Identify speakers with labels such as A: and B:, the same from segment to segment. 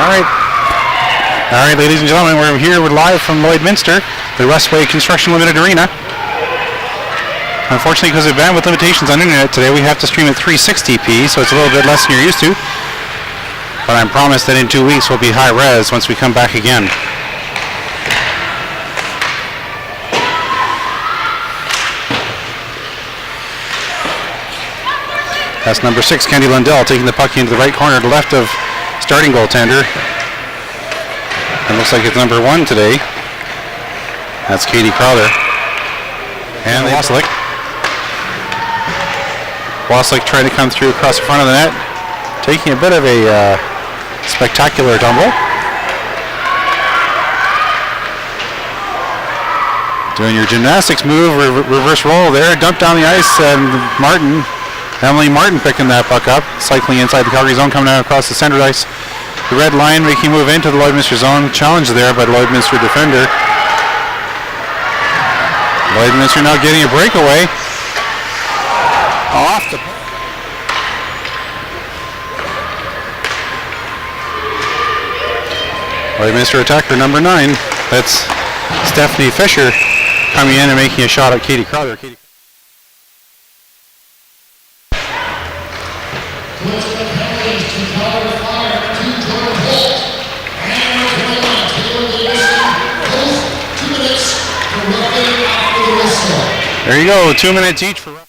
A: All right, ladies and gentlemen, we're here live from Lloydminster, the Westway Construction Limited Arena. Unfortunately, because of bandwidth limitations on internet today, we have to stream at 360p, so it's a little bit less than you're used to. But I'm promised that in 2 weeks we'll be high res once we come back again. That's number 6, Kenny Lundell, taking the puck into the right corner to the left of starting goaltender. It looks like it's number 1 today. That's Katie Crowther. And Waslick. Waslick trying to come through across the front of the net, taking a bit of a spectacular tumble. Doing your gymnastics move, reverse roll there, dump down the ice, and Emily Martin picking that puck up, cycling inside the Calgary zone, coming out across the center ice. The red line making a move into the Lloydminster zone. Challenge there by the Lloydminster defender. Lloydminster now getting a breakaway. Off the Lloydminster attacker number 9. That's Stephanie Fisher coming in and making a shot at Katie Crowther. There you go, 2 minutes each for. And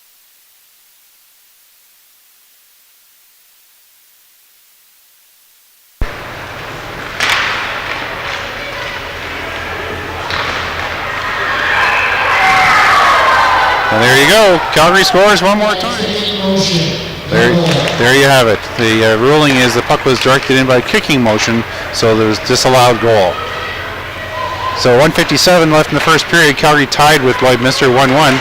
A: there you go, Calgary scores one more time. There you have it. The ruling is the puck was directed in by kicking motion, so there was disallowed goal. So 1:57 left in the first period. Calgary tied with Lloydminster 1-1.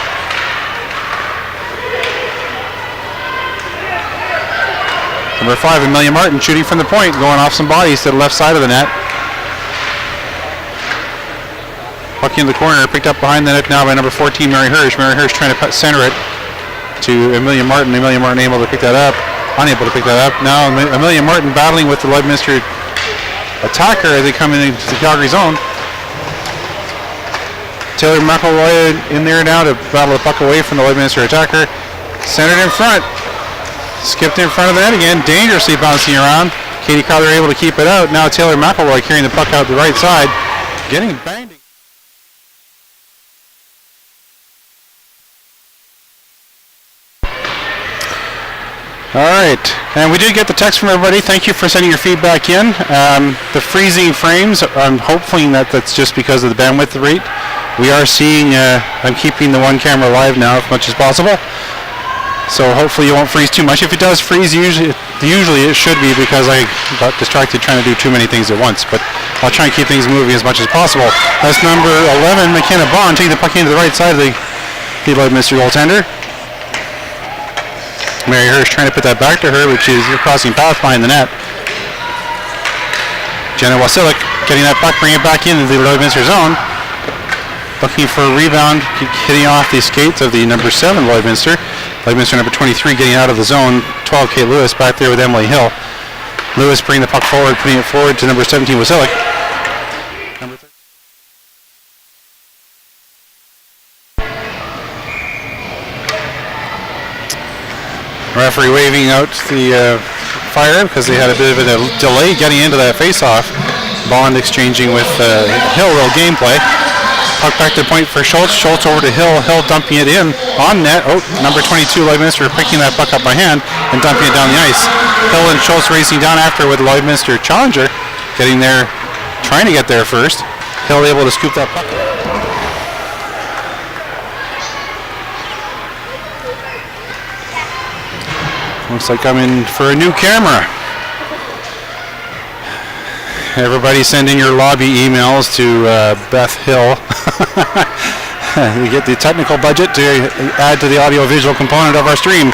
A: Number 5, Amelia Martin shooting from the point, going off some bodies to the left side of the net. Puck in the corner, picked up behind the net now by number 14, Mary Hirsch. Mary Hirsch trying to center it to Amelia Martin. Amelia Martin able to pick that up, unable to pick that up. Now Amelia Martin battling with the Lloydminster attacker as they come into the Calgary zone. Taylor McElroy in there now to battle the puck away from the Lloydminster attacker. Centered in front. Skipped in front of the net again. Dangerously bouncing around. Katie Crowther able to keep it out. Now Taylor McElroy carrying the puck out the right side. Getting banged. All right. And we did get the text from everybody. Thank you for sending your feedback in. The freezing frames, I'm hoping that that's just because of the bandwidth rate. We are seeing, I'm keeping the one camera live now as much as possible. So hopefully you won't freeze too much. If it does freeze, usually it should be because I got distracted trying to do too many things at once. But I'll try and keep things moving as much as possible. That's number 11, McKenna Bond, taking the puck into the right side of the Lloydminster goaltender. Mary Hirsch trying to put that back to her, which is crossing path behind the net. Jenna Wasilic getting that puck, bringing it back into the Lloydminster zone. Looking for a rebound, hitting off the skates of the number 7 Lloydminster. Lloydminster number 23 getting out of the zone. 12, Kate Lewis back there with Emily Hill. Lewis bringing the puck forward, putting it forward to number 17, Wasilic. Number 30. Referee waving out the fire because they had a bit of a delay getting into that face-off. Bond exchanging with Hill, real gameplay. Puck back to the point for Schultz. Schultz over to Hill. Hill dumping it in on net. Oh, number 22, Lloydminster picking that puck up by hand and dumping it down the ice. Hill and Schultz racing down after with Lloydminster challenger getting there, trying to get there first. Hill able to scoop that puck. Looks like I'm in for a new camera. Everybody send in your lobby emails to Beth Hill. We get the technical budget to add to the audio-visual component of our stream.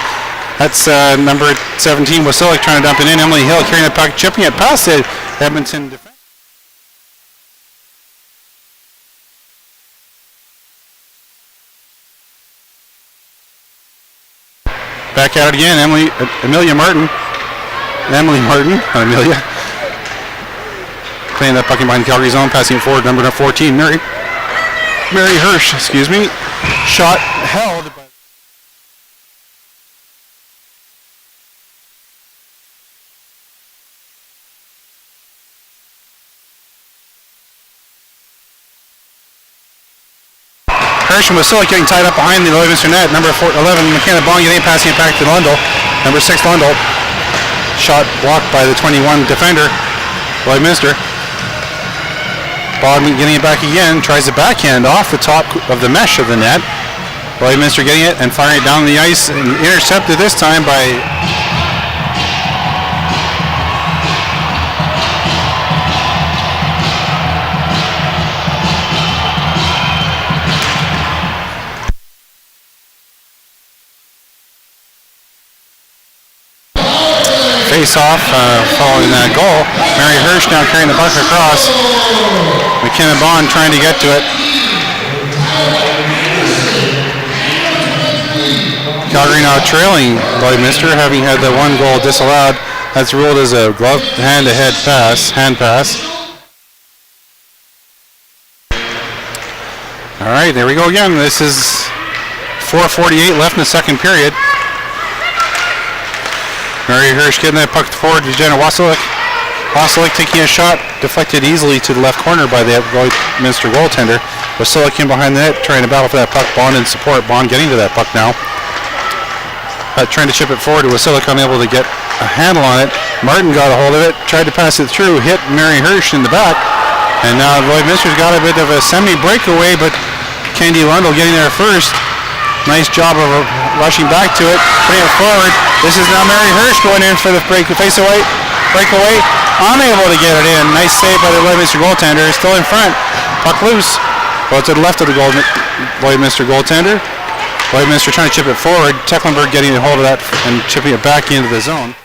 A: That's number 17, Wasilic trying to dump it in. Emily Hill carrying the puck, chipping it past the Edmonton defense. Back at it again, Emily Martin, not Amelia. Playing that puck in behind Calgary zone, passing it forward, number 14, Mary Hirsch, excuse me. Shot held. Hirsch and Wasilla getting tied up behind the Lloydminster net. Number 11, McKenna Bond getting passing it back to Lundell. Number 6, Lundell. Shot blocked by the 21 defender, Lloydminster. Bond getting it back again, tries the backhand off the top of the mesh of the net. Lloydminster getting it and firing it down the ice, and intercepted this time by face-off following that goal. Mary Hirsch now carrying the puck across. McKenna Bond trying to get to it. Calgary now trailing Lloydminster, having had the one goal disallowed. That's ruled as a glove hand-to-head pass, hand pass. All right, there we go again. This is 4:48 left in the second period. Mary Hirsch getting that puck forward to Jenna Wasilic. Wasilic taking a shot, deflected easily to the left corner by the Lloydminster goaltender. Wasilic in behind the net, trying to battle for that puck. Bond in support. Bond getting to that puck now. Trying to chip it forward to Wasilic, unable to get a handle on it. Martin got a hold of it, tried to pass it through, hit Mary Hirsch in the back. And now Lloydminster's got a bit of a semi-breakaway, but Candy Lundell getting there first. Nice job of rushing back to it, putting it forward. This is now Mary Hirsch going in for the breakaway. Unable to get it in. Nice save by the Lloydminster goaltender. Still in front. Puck loose. Well, to the left of the Lloydminster goaltender. Lloydminster trying to chip it forward. Tecklenburg getting a hold of that and chipping it back into the zone.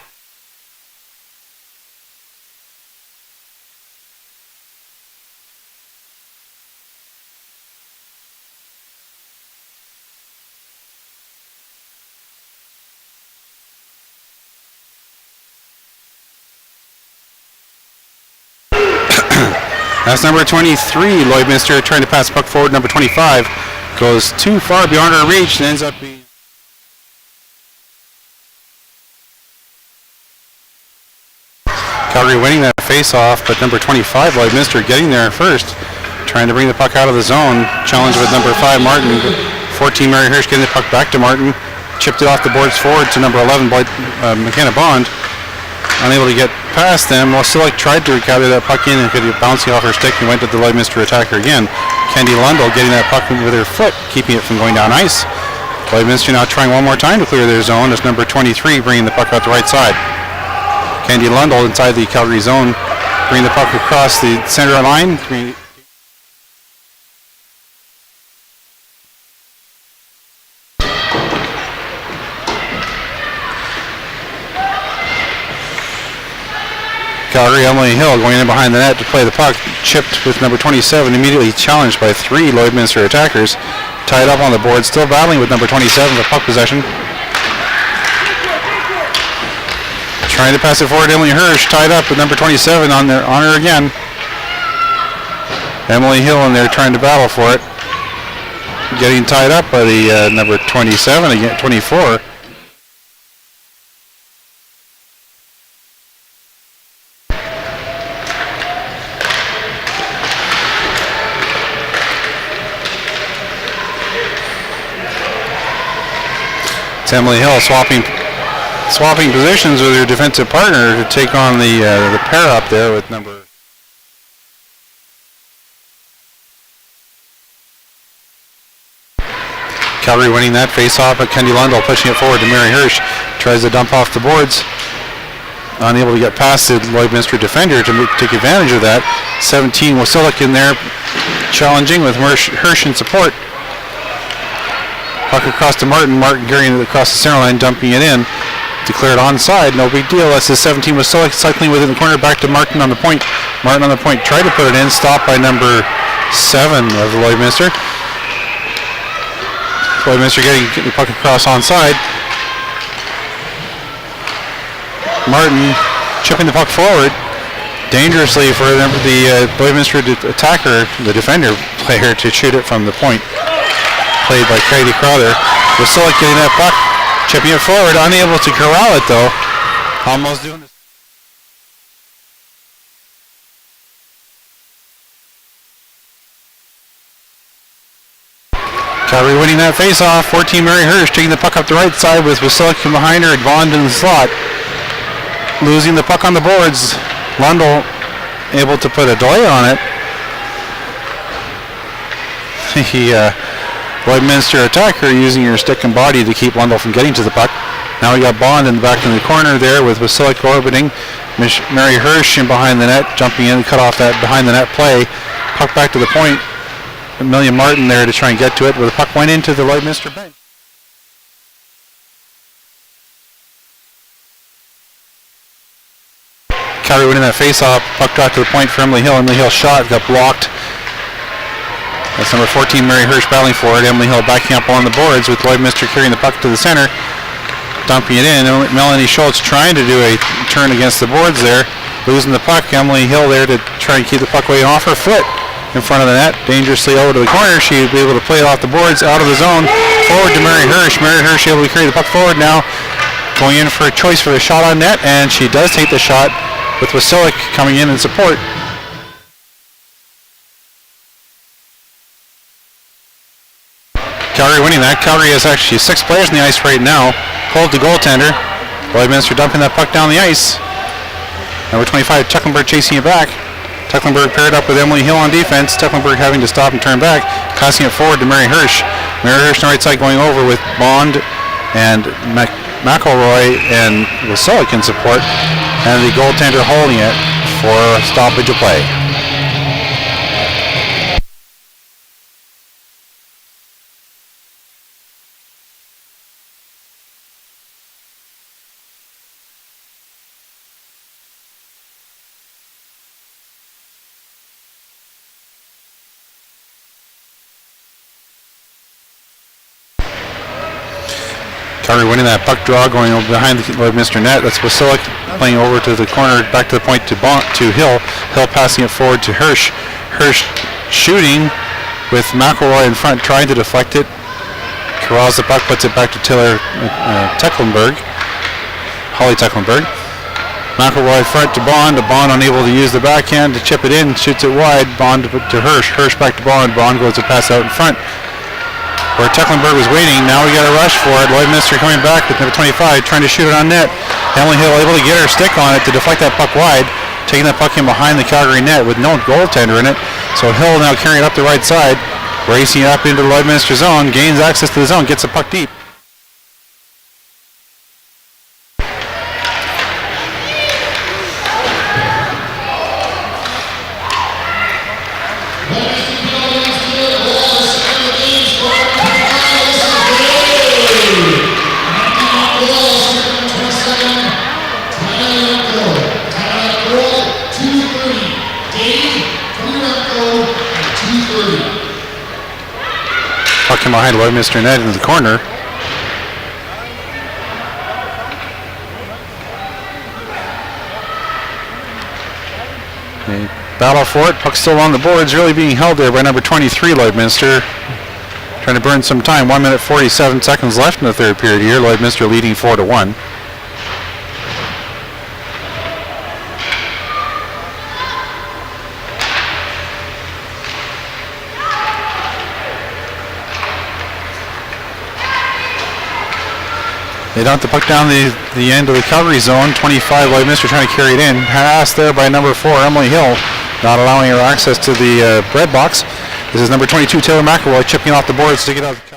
A: That's number 23, Lloydminster, trying to pass the puck forward. Number 25 goes too far beyond her reach and ends up being... Calgary winning that face-off, but number 25, Lloydminster, getting there first, trying to bring the puck out of the zone. Challenge with number 5, Martin. 14, Mary Hirsch, getting the puck back to Martin. Chipped it off the boards forward to number 11, McKenna Bond. Unable to get past them. Wasilic tried to recover that puck in and could get bouncing off her stick and went to the Lloydminster attacker again. Candy Lundell getting that puck with her foot, keeping it from going down ice. Lloydminster now trying one more time to clear their zone. That's number 23 bringing the puck out the right side. Candy Lundell inside the Calgary zone, bringing the puck across the center line. Calgary, Emily Hill going in behind the net to play the puck, chipped with number 27, immediately challenged by 3 Lloydminster attackers. Tied up on the board, still battling with number 27 for puck possession. Trying to pass it forward, Emily Hirsch, tied up with number 27 on her again. Emily Hill in there trying to battle for it. Getting tied up by the number 27, again 24. Emily Hill swapping positions with her defensive partner to take on the pair up there with number. Calgary winning that face-off, but Candy Lundell pushing it forward to Mary Hirsch. Tries to dump off the boards. Unable to get past the Lloydminster defender to take advantage of that. 17 Wasilic in there challenging with Hirsch in support. Puck across to Martin. Martin carrying it across the center line, dumping it in. Declared onside. No big deal. That's the 17 was cycling within the corner. Back to Martin on the point. Martin on the point. Tried to put it in. Stopped by number 7 of the Lloydminster. Lloydminster getting the puck across onside. Martin chipping the puck forward. dangerously for the Lloydminster attacker, the defender player, to shoot it from the point. Played by Katie Crowther. Wasilic getting that puck, chipping it forward, unable to corral it though. Almost doing this. Calgary winning that face-off. 14 Mary Hirsch taking the puck up the right side with Wasilic behind her, Bond in the slot. Losing the puck on the boards. Lundell able to put a delay on it. Lloydminster attacker using her stick and body to keep Lundell from getting to the puck. Now we got Bond in the back in the corner there with Wasilic orbiting. Mary Hirsch in behind the net, jumping in, cut off that behind the net play. Puck back to the point. Amelia Martin there to try and get to it, where the puck went into the Lloydminster bench. Calgary winning that face-off. Puck dropped to the point for Emily Hill. Emily Hill's shot got blocked. That's number 14, Mary Hirsch, battling for it. Emily Hill backing up on the boards with Lloydminster carrying the puck to the center, dumping it in. Melanie Schultz trying to do a turn against the boards there, losing the puck. Emily Hill there to try and keep the puck away off her foot in front of the net, dangerously over to the corner. She'd be able to play it off the boards, out of the zone, forward to Mary Hirsch. Mary Hirsch able to carry the puck forward now, going in for a choice for the shot on net, and she does take the shot with Wasilic coming in support. Calgary winning that. Calgary has actually 6 players in the ice right now. Hold the goaltender. Lloydminster dumping that puck down the ice. Number 25, Tecklenburg chasing it back. Tecklenburg paired up with Emily Hill on defense. Tecklenburg having to stop and turn back, passing it forward to Mary Hirsch. Mary Hirsch on the right side going over with Bond and McElroy and Wasilic in support, and the goaltender holding it for stoppage of play. Calgary winning that puck draw, going over behind the Lloydminster net. That's Wasilic playing over to the corner, back to the point to Hill. Hill passing it forward to Hirsch. Hirsch shooting with McElroy in front, trying to deflect it. Corrals the puck, puts it back to Tecklenburg. Holly Tecklenburg. McElroy front to Bond. Bond unable to use the backhand to chip it in, shoots it wide. Bond to Hirsch. Hirsch back to Bond. Bond goes to pass out in front, where Tecklenburg was waiting. Now we got a rush for it. Lloydminster coming back with number 25, trying to shoot it on net. Emily Hill able to get her stick on it to deflect that puck wide, taking that puck in behind the Calgary net with no goaltender in it. So Hill now carrying it up the right side, racing up into the Lloydminster zone, gains access to the zone, gets the puck deep. Puck in behind Lloydminster net into the corner. They battle for it. Puck still on the boards, really being held there by number 23, Lloydminster. Trying to burn some time. 1 minute 47 seconds left in the third period here. Lloydminster leading 4-1. They dump the puck down the end of the Calgary zone. 25, Lloydminster trying to carry it in. Pass there by number 4, Emily Hill, not allowing her access to the bread box. This is number 22, Taylor McElroy, chipping off the boards to get out.